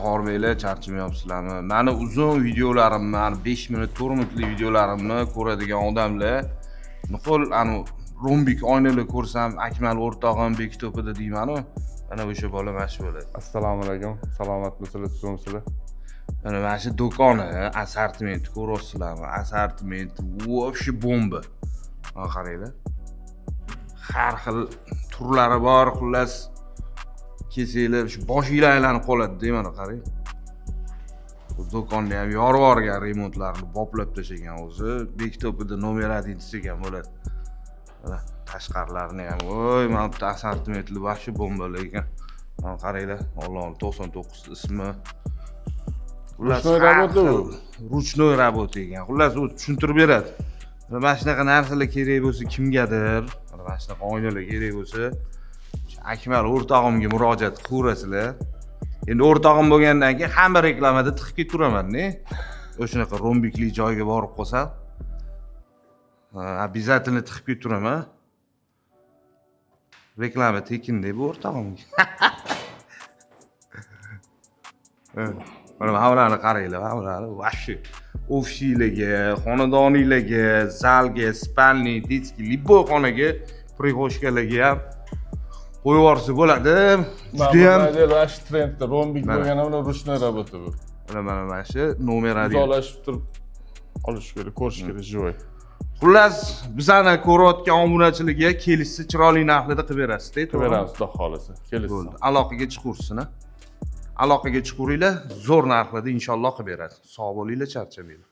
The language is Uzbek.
Qorbeylar charchamayapsizlarmi? Mani uzun videolarimni, 5 minut, 4 minutlik videolarimni ko'radigan odamlar nuqul rombik oynali ko'rsam, Akmal o'rtog'im Bekitopida deyman-ku. Mana o'sha bola mana shu bo'ladi. Assalomu alaykum. Salomatmisizlar, tuzumsizlar? Mana shu do'koni, assortiment ko'ryapsizlarmi? Assortiment вообще bomba. Mana qaranglar. Har xil turlari bor, xullas kesinglar, shu boshinglar aylanib qoladi-da, mana qarang. Bu do'konni ham yorib yuborgan, remontlarni boplab tashlagan o'zi. Bekitopida nomer 1 degan bo'ladi. Mana tashqarilarini ham, voy, mana bu assortimentli вообще bombalar ekan. Mana qaranglar, Alloh 99 ismi. Ruchnoy работа ekan. Xullas u tushuntirib beradi. Mana shunaqa narsalar kerak bo'lsa kimgadir, mana shunaqa oynalar kerak bo'lsa, Akmal o'rtog'imga murojaat qilaverasizlar. Endi o'rtog'im bo'lgandan keyin hamma reklamada tiqib keturaman-da. O'shanaqa rombikli joyga borib qolsam, обязательно tiqib keturaman. Reklama tekin-da bu o'rtog'imga. Mana bularni qaranglar, bularni вообще ofislarga, xonadonlarga, zalga, spalniy, детский, любой xonaga, prixoshkalarga ham qo'yib yuborsa bo'ladi. Juda ham vash trendda rombik bo'lgani bilan ruchnoy работа bu. Mana shu nomer 1. Imzolashib turib olish kerak, ko'rish kerak joy. Xullas, bizani ko'rayotgan obunachilarga kelishsa chiroyli narxlarda qilib berasiz-da, Qilib beramiz, xudo xolisa. Kelishsin. Aloqaga chiqursin. Aloqaga chiquringlar, zo'r narxlarda inshaalloh qilib beradi. Sog' bo'linglar, charchamanglar.